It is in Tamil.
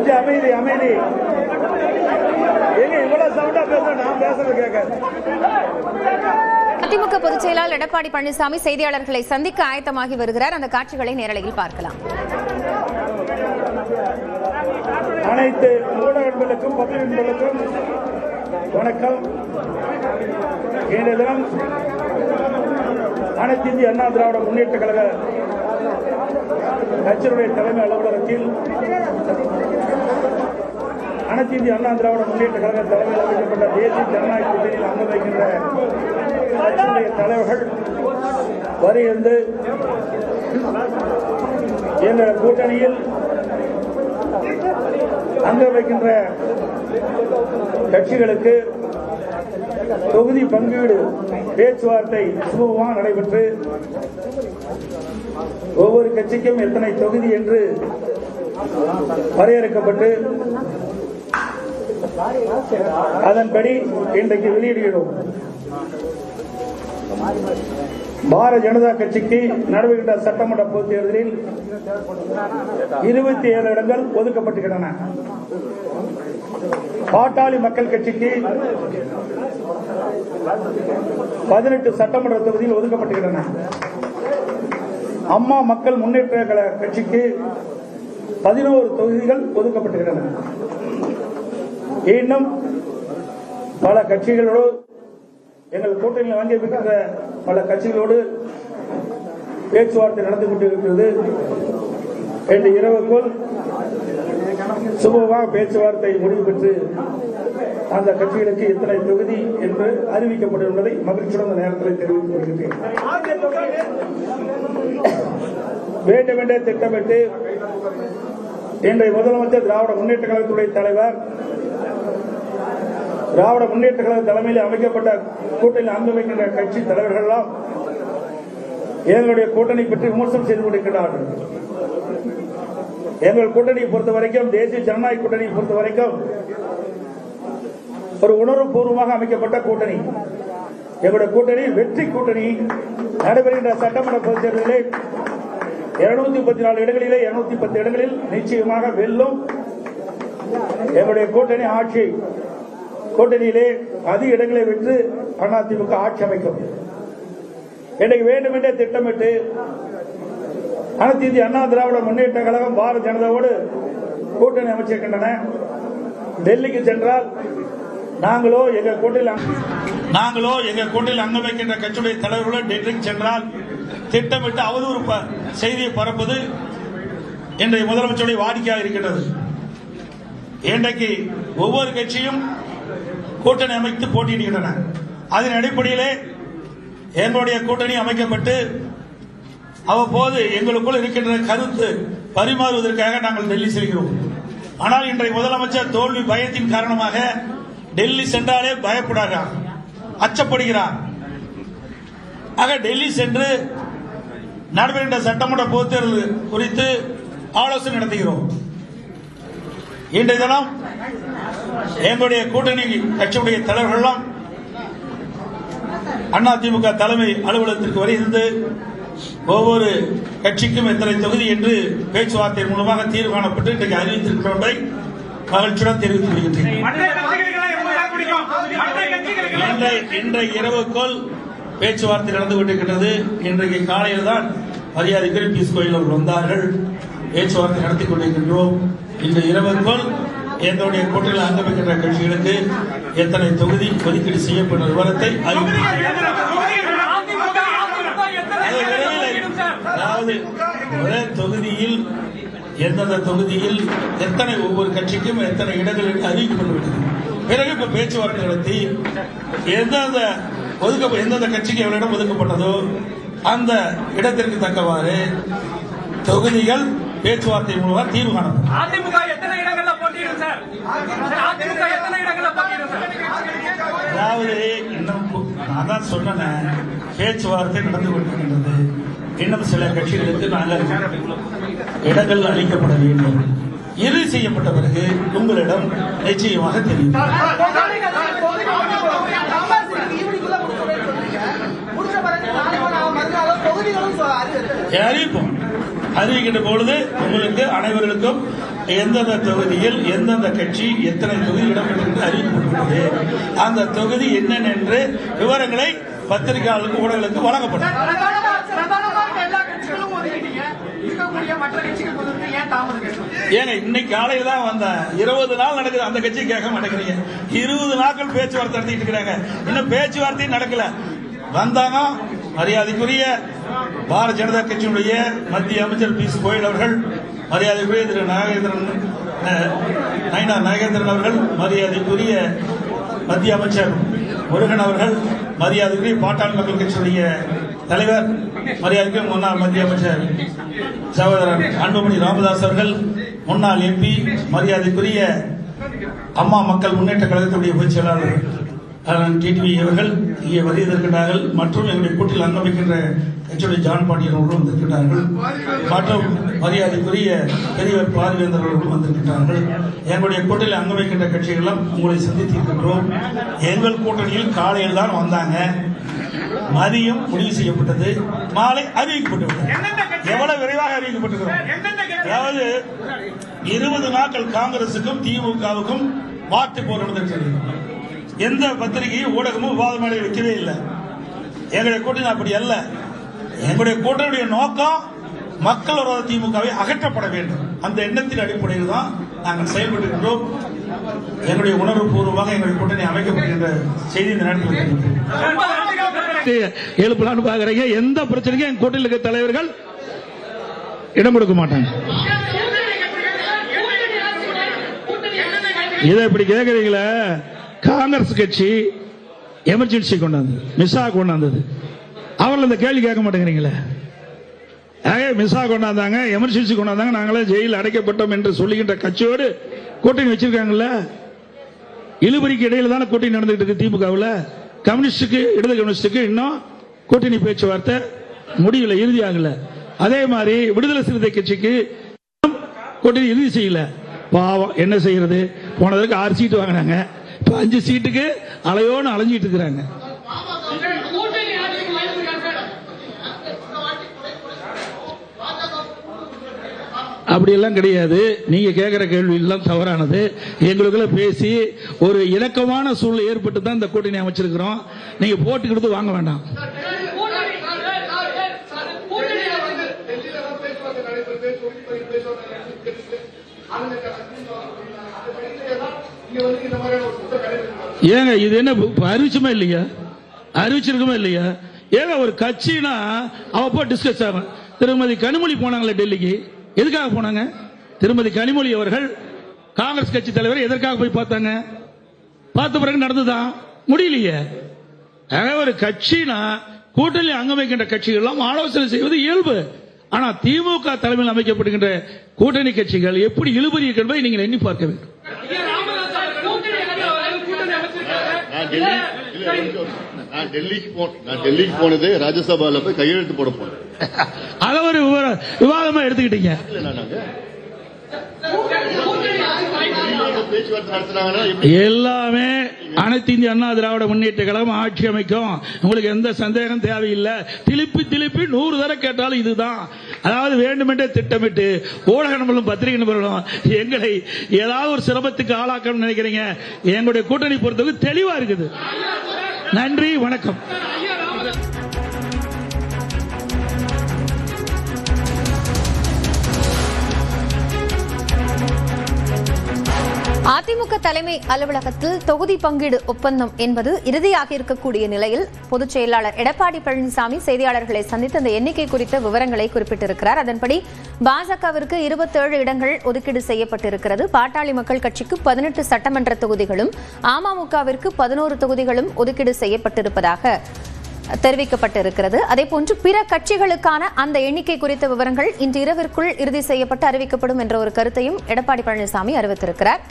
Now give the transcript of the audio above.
கொஞ்சம் அமைதி அமைதி. எங்க இவ்வளவு சவுண்டா பேச நான் பேசுறது கேட்காது. அதிமுக பொதுச் செயலாளர் எடப்பாடி பழனிசாமி செய்தியாளர்களை சந்திக்க ஆயத்தமாகி வருகிறார். அந்த காட்சிகளை நேரலையில் பார்க்கலாம். அனைத்து ஊடகங்களுக்கும் பத்திரிகைகளுக்கும் வணக்கம். இன்றைய தினம் அனைத்து இந்திய அண்ணா திராவிட முன்னேற்ற கழக கட்சியினுடைய தலைமை அலுவலகத்தில் அனைத்து இந்திய அண்ணா திராவிட முன்னேற்ற கழக தலைமையில் அமைக்கப்பட்ட தேசிய ஜனநாயக கூட்டணியில் அங்க வைக்கின்ற கட்சியுடைய தலைவர்கள் வருகின்ற எங்கள் கூட்டணியில் அங்க வைக்கின்ற கட்சிகளுக்கு தொகுதி பங்கீடு பேச்சுவார்த்தை சுமூகமாக நடைபெற்று ஒவ்வொரு கட்சிக்கும் எத்தனை தொகுதி என்று வரையறுக்கப்பட்டு அதன்படி இன்றைக்கு வெளியிடுகிறோம். பாரதிய ஜனதா கட்சிக்கு நடைபெறுகின்ற சட்டமன்ற பொதுத் தேர்தலில் 27 இடங்கள் ஒதுக்கப்பட்டுள்ளன. பாட்டாளி மக்கள் கட்சிக்கு 18 சட்டமன்ற தொகுதியில் ஒதுக்கப்பட்டுள்ளன. அம்மா மக்கள் முன்னேற்ற கழக கட்சிக்கு 11 தொகுதிகள் ஒதுக்கப்பட்டுள்ளன. இன்னும் பல கட்சிகளோடு எங்கள் கூட்டணியில் வாங்கியிருக்கின்ற பல கட்சிகளோடு பேச்சுவார்த்தை நடந்து கொண்டிருக்கிறது. இன்று இரவுக்குள் சுமூகமாக பேச்சுவார்த்தை முடிவு பெற்று அந்த கட்சிகளுக்கு எத்தனை தொகுதி என்று அறிவிக்கப்படும் என்பதை மகிழ்ச்சியுடன் நேரத்தில் தெரிவித்துக் கொள்கிறேன். வேண்டுமென்றே திட்டமிட்டு இன்றைய முதலமைச்சர் திராவிட முன்னேற்ற கழகத்துடைய தலைவர் திராவிட முன்னேற்ற கழக தலைமையில் அமைக்கப்பட்ட கூட்டணியில் அங்கு வைக்கின்ற கட்சி தலைவர்கள் எல்லாம் எங்களுடைய கூட்டணி பற்றி விமர்சனம் செய்து கொண்டிருக்கிறார்கள். எங்கள் கூட்டணியை பொறுத்த வரைக்கும், தேசிய ஜனநாயக கூட்டணியை பொறுத்த வரைக்கும் ஒரு உணர்வுபூர்வமாக அமைக்கப்பட்ட கூட்டணி. எங்களுடைய கூட்டணி வெற்றி கூட்டணி. நடைபெறுகின்ற சட்டமன்ற பொதுத் தேர்தலில் 234 இடங்களிலே 210 இடங்களில் நிச்சயமாக வெல்லும். எங்களுடைய கூட்டணி ஆட்சி கூட்டணியிலே அதிக இடங்களை வென்று அதிமுக ஆட்சி அமைக்கும். இன்றைக்கு வேண்டுமென்றே திட்டமிட்டு அனைத்து இந்திய அண்ணா திராவிட முன்னேற்ற கழகம் பாரதிய ஜனதாவோடு கூட்டணி அமைச்சிருக்கின்றன. டெல்லிக்கு சென்றால் நாங்களோ எங்கள் கூட்டணியில் அங்க வைக்கின்ற கட்சியுடைய தலைவர்களோ டெல்லிக்கு சென்றால் திட்டமிட்டு அவதூறு செய்தியை பரப்புவது இன்றைய முதலமைச்சருடைய வாடிக்கையாக இருக்கின்றது. இன்றைக்கு ஒவ்வொரு கட்சியும் கூட்டணி அமைத்து போட்டியிடுகின்றன. அதன் அடிப்படையிலே எங்களுடைய கூட்டணி அமைக்கப்பட்டு அவ்வப்போது எங்களுக்குள் இருக்கின்ற கருத்து பரிமாறுவதற்காக நாங்கள் டெல்லி செல்கிறோம். ஆனால் இன்றைய முதலமைச்சர் தோல்வி பயத்தின் காரணமாக டெல்லி சென்றாலே பயப்படுகிறார், அச்சப்படுகிறார். ஆக டெல்லி சென்று நடைபெறுகின்ற சட்டமன்ற பொதுத் தேர்தல் குறித்து ஆலோசனை நடத்துகிறோம். இன்றைய தினம் எங்களுடைய கூட்டணி கட்சியுடைய தலைவர்கள் அதிமுக தலைமை அலுவலகத்திற்கு வருகிறது. ஒவ்வொரு கட்சிக்கும் எத்தனை தொகுதி என்று பேச்சுவார்த்தை மூலமாக தீர்வு காணப்பட்டு இன்றைக்கு அறிவித்திருக்கிறதை மகிழ்ச்சியுடன் தெரிவித்துக் கொள்கின்றேன். இன்றைய இரவுக்குள் பேச்சுவார்த்தை நடந்து கொண்டிருக்கிறது. இன்றைக்கு காலையில் தான் மரியாதைக்குரிய பீஸ் கோயில் அவர்கள் வந்தார்கள். பேச்சுவார்த்தை நடத்திக் கொண்டிருக்கின்றோம். இந்த இரவுக்குள் எங்களுடைய கூட்டணியில் அங்கமைக்கின்ற கட்சிகளுக்கு எத்தனை தொகுதி ஒதுக்கீடு செய்யப்பட்ட விவரத்தை அதாவது ஒரே தொகுதியில் எந்தெந்த தொகுதியில் எத்தனை ஒவ்வொரு கட்சிக்கும் எத்தனை இடங்கள் என்று அறிவிக்கப்பட்டுவிட்டது. பிறகு இப்ப பேச்சுவார்த்தை நடத்தி எந்தெந்த கட்சிக்கு எவ்வளவு இடம் ஒதுக்கப்பட்டதோ அந்த இடத்திற்கு தக்கவாறு தொகுதிகள் பேச்சுவார்த்தை மூலமாக தீர்வு காணப்படும். அதாவது இன்னும் சொன்ன பேச்சுவார்த்தை நடந்து கொண்டிருக்கின்றது. இன்னும் சில கட்சிகளுக்கு நாங்கள் இடங்கள் அளிக்கப்பட வேண்டும். இறுதி செய்யப்பட்ட பிறகு உங்களிடம் நிச்சயமாக தெரியும். அறிவிப்போம். அறிவிக்கின்ற பொழுது உங்களுக்கு அனைவர்களுக்கும் எந்தெந்த தொகுதியில் எந்தெந்த கட்சி எத்தனை தொகுதி இடம்பெற்று அறிவிக்கப்பட்டுள்ளது, அந்த தொகுதி என்னென்ன என்று விவரங்களை பத்திரிகையாளர்களுக்கு ஊடகங்களுக்கு வழங்கப்படும். ஏங்க இன்னைக்கு காலையில தான் வந்தேன். 20 நாள் நடக்குது, அந்த கட்சி கேட்க மாட்டேங்கிறீங்க. 20 நாட்கள் பேச்சுவார்த்தை நடத்திட்டு இருக்கிறாங்க, இன்னும் பேச்சுவார்த்தையும் நடக்கல. வந்தாங்க மரியாதைக்குரிய பாரதிய ஜனதா கட்சியினுடைய மத்திய அமைச்சர் பியூஷ் கோயல் அவர்கள், மரியாதைக்குரிய திரு நாகேந்திரன் அவர்கள், மரியாதைக்குரிய மத்திய அமைச்சர் முருகன் அவர்கள், மரியாதைக்குரிய பாட்டாளி மக்கள் கட்சியுடைய தலைவர், மரியாதைக்குரிய முன்னாள் மத்திய அமைச்சர் சகோதரர் அன்புமணி ராமதாஸ் அவர்கள், முன்னாள் எம்பி, மரியாதைக்குரிய அம்மா மக்கள் முன்னேற்ற கழகத்துடைய பொதுச் செயலாளர் டிடிவி அவர்கள் இங்கே வருகிறார்கள். மற்றும் எங்களுடைய கூட்டில் அங்கமைக்கின்ற கட்சியுடைய ஜான் பாண்டியன் அவர்களும் வந்திருக்கிறார்கள். மற்றும் மரியாதைக்குரிய பெரியவர் பாரிவேந்தர் அவர்களும் வந்திருக்கிறார்கள். எங்களுடைய கூட்டில் அங்கமைக்கின்ற கட்சிகளும் உங்களை சந்தித்திருக்கின்றோம். எங்கள் கூட்டணியில் காலையில் தான் வந்தாங்க, மதியம் முடிவு செய்யப்பட்டது, மாலை அறிவிக்கப்பட்டுள்ளது. எவ்வளவு விரைவாக அறிவிக்கப்பட்டிருக்கிறோம். அதாவது 20 நாட்கள் காங்கிரசுக்கும் திமுகவுக்கும் வாக்கு போர் நடந்திருக்கிறது. எந்த பத்திரிகையும் ஊடகமும் விவாத மேடை வைக்கவே இல்லை. எங்களுடைய கூட்டணி அப்படி அல்ல. எங்களுடைய கூட்டணியுடைய நோக்கம் மக்கள் விரோத திமுகவை அகற்றப்பட வேண்டும். அந்த எண்ணத்தின் அடிப்படையில் தான் நாங்கள் செயல்படுகின்றோம். எங்களுடைய உணர்வு பூர்வமாக எங்களுடைய கூட்டணி அமைக்கப்படுகின்ற செய்தி இந்த நேரத்தில் எழுப்பலான்னு பாக்குறீங்க. எந்த பிரச்சனைக்கும் என் கூட்டணியில் இருக்க தலைவர்கள் இடம் கொடுக்க மாட்டாங்க. இதை இப்படி கேட்கறீங்களா? காங்கிரஸ் கட்சி எமர்ஜென்சி கொண்டாந்து மிஸ்ஸா கொண்டாந்தது, அவர்கள் இந்த கேள்வி கேட்க மாட்டேங்கிறீங்களே. மிஸ்ஸா கொண்டாந்தாங்க, எமர்ஜென்சி கொண்டாந்தாங்க, நாங்களே ஜெயிலில் அடைக்கப்பட்டோம் என்று சொல்லுகின்ற கட்சியோடு கூட்டணி வச்சிருக்காங்கல்ல. இழுபறிக்கு இடையில தானே கூட்டணி நடந்துகிட்டு இருக்கு. திமுகவில் கம்யூனிஸ்டுக்கு, இடது கம்யூனிஸ்டுக்கு இன்னும் கூட்டணி பேச்சுவார்த்தை முடியல, இறுதி ஆகல. அதே மாதிரி விடுதலை சிறுத்தை கட்சிக்கு கூட்டணி இறுதி செய்யல. பாவம், என்ன செய்யறது? போனதற்கு 6 சீட்டு வாங்கினாங்க, இப்ப 5 சீட்டுக்கு அலையோன்னு அலைஞ்சிட்டு இருக்கிறாங்க. அப்படியெல்லாம் கிடையாது. நீங்க கேட்கிற கேள்வி எல்லாம் தவறானது. எங்களுக்குள்ள பேசி ஒரு இணக்கமான சூழ்நிலை ஏற்பட்டு தான் இந்த கூட்டணி அமைச்சிருக்கிறோம். நீங்க போட்டுக்கிட்டு வாங்க வேண்டாம். ஏங்க இது என்ன அறிவிச்சுமா இல்லையா? அறிவிச்சிருக்குமா இல்லையா? ஏங்க ஒரு கட்சினா அவ டிஸ்கஸ் ஆகும். திருமதி கனிமொழி போனாங்களே டெல்லிக்கு, எதுக்காக போனாங்க? திருமதி கனிமொழி அவர்கள் காங்கிரஸ் கட்சி தலைவர் எதற்காக போய் பார்த்தாங்க? பார்த்த பிறகு நடந்துதான் முடியலையே. ஒரு கட்சினா கூட்டணி அங்கமைக்கின்ற கட்சிகள் எல்லாம் ஆலோசனை செய்வது இயல்பு. ஆனா திமுக தலைமையில் அமைக்கப்படுகின்ற கூட்டணி கட்சிகள் எப்படி இழுபறி என்பதை நீங்கள் எண்ணி பார்க்க வேண்டும். நான் டெல்லிக்கு போனது ராஜ்யசபால போய் கையெழுத்து போட போனேன். அத ஒரு விவாதமா எடுத்துக்கிட்டீங்க. எல்லாமே அனைத்து இந்திய அண்ணா திராவிட முன்னேற்ற கழகம் ஆட்சி அமைக்கும், உங்களுக்கு எந்த சந்தேகம் தேவையில்லை. திருப்பி 100 தடவை கேட்டாலும் இதுதான். அதாவது வேண்டுமென்றே திட்டமிட்டு ஊடக நண்பர்களும் பத்திரிகை நண்பர்களும் எங்களை ஏதாவது ஒரு சிரமத்துக்கு ஆளாக்கணும்னு நினைக்கிறீங்க. எங்களுடைய கூட்டணி பொறுத்தவரை தெளிவா இருக்குது. நன்றி, வணக்கம். அதிமுக தலைமை அலுவலகத்தில் தொகுதி பங்கீடு ஒப்பந்தம் என்பது இறுதியாக இருக்கக்கூடிய நிலையில் பொதுச் செயலாளர் எடப்பாடி பழனிசாமி செய்தியாளர்களை சந்தித்து அந்த எண்ணிக்கை குறித்த விவரங்களை குறிப்பிட்டிருக்கிறார். அதன்படி பாஜகவிற்கு 27 இடங்கள் ஒதுக்கீடு செய்யப்பட்டிருக்கிறது. பாட்டாளி மக்கள் கட்சிக்கு 18 சட்டமன்ற தொகுதிகளும், அமமுகவிற்கு 11 தொகுதிகளும் ஒதுக்கீடு செய்யப்பட்டிருப்பதாக தெரிவிக்கப்பட்டிருக்கிறது. அதேபோன்று பிற கட்சிகளுக்கான அந்த எண்ணிக்கை குறித்த விவரங்கள் இன்று இரவிற்குள் இறுதி செய்யப்பட்டு அறிவிக்கப்படும் என்ற ஒரு கருத்தையும் எடப்பாடி பழனிசாமி அறிவித்திருக்கிறார்.